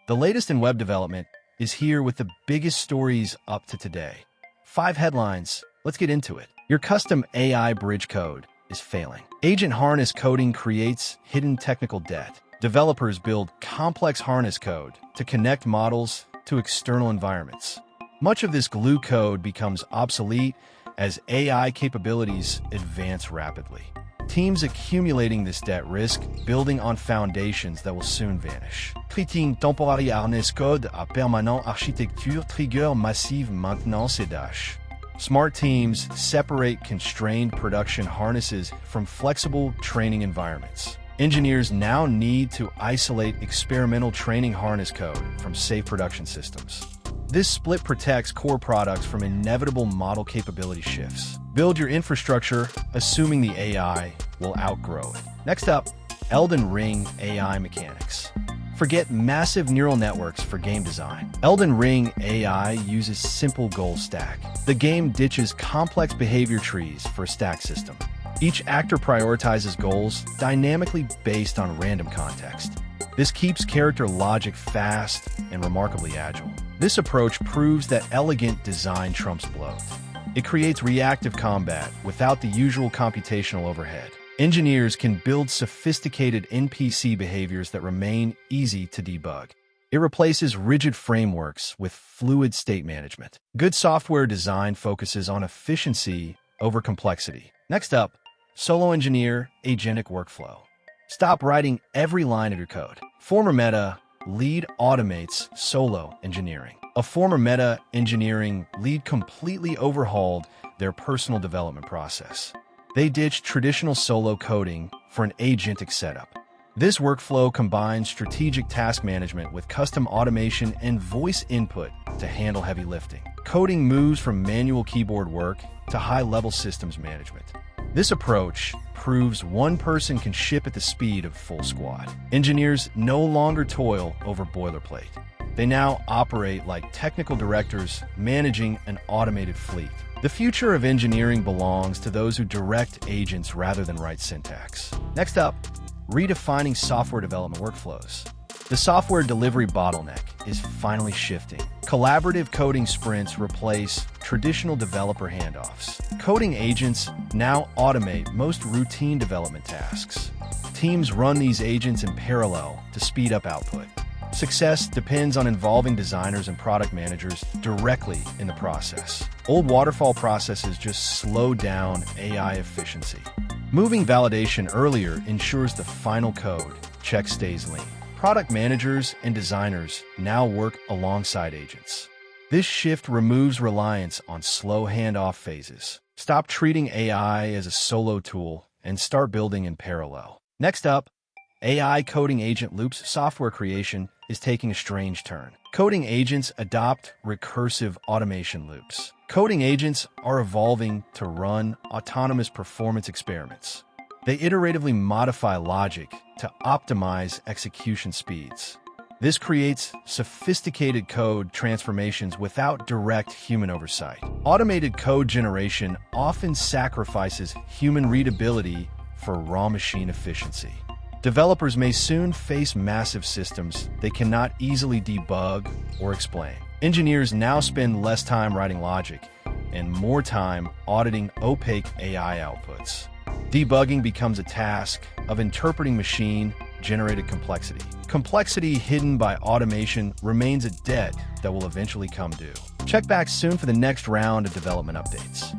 The latest in web development is here with the biggest stories up to today. 5 headlines. Let's get into it. Your custom AI bridge code is failing. Agent harness coding creates hidden technical debt. Developers build complex harness code to connect models to external environments. Much of this glue code becomes obsolete as AI capabilities advance rapidly. Teams accumulating this debt risk building on foundations that will soon vanish. Traiting temporary harness code à permanent architecture trigger massive maintenance et dash. Smart teams separate constrained production harnesses from flexible training environments. Engineers now need to isolate experimental training harness code from safe production systems. This split protects core products from inevitable model capability shifts. Build your infrastructure, assuming the AI will outgrow it. Next up, Elden Ring AI mechanics. Forget massive neural networks for game design. Elden Ring AI uses simple goal stack. The game ditches complex behavior trees for a stack system. Each actor prioritizes goals dynamically based on random context. This keeps character logic fast and remarkably agile. This approach proves that elegant design trumps bloat. It creates reactive combat without the usual computational overhead. Engineers can build sophisticated NPC behaviors that remain easy to debug. It replaces rigid frameworks with fluid state management. Good software design focuses on efficiency over complexity. Next up, solo engineer agentic workflow. Stop writing every line of your code. Former Meta lead automates solo engineering. A former Meta engineering lead completely overhauled their personal development process. They ditched traditional solo coding for an agentic setup. This workflow combines strategic task management with custom automation and voice input to handle heavy lifting. Coding moves from manual keyboard work to high-level systems management. This approach proves one person can ship at the speed of full squad. Engineers no longer toil over boilerplate. They now operate like technical directors managing an automated fleet. The future of engineering belongs to those who direct agents rather than write syntax. Next up, redefining software development workflows. The software delivery bottleneck is finally shifting. Collaborative coding sprints replace traditional developer handoffs. Coding agents now automate most routine development tasks. Teams run these agents in parallel to speed up output. Success depends on involving designers and product managers directly in the process. Old waterfall processes just slow down AI efficiency. Moving validation earlier ensures the final code check stays lean. Product managers and designers now work alongside agents. This shift removes reliance on slow handoff phases. Stop treating AI as a solo tool and start building in parallel. Next up, AI coding agent loops. Software creation is taking a strange turn. Coding agents adopt recursive automation loops. Coding agents are evolving to run autonomous performance experiments. They iteratively modify logic to optimize execution speeds. This creates sophisticated code transformations without direct human oversight. Automated code generation often sacrifices human readability for raw machine efficiency. Developers may soon face massive systems they cannot easily debug or explain. Engineers now spend less time writing logic and more time auditing opaque AI outputs. Debugging becomes a task of interpreting machine-generated complexity. Complexity hidden by automation remains a debt that will eventually come due. Check back soon for the next round of development updates.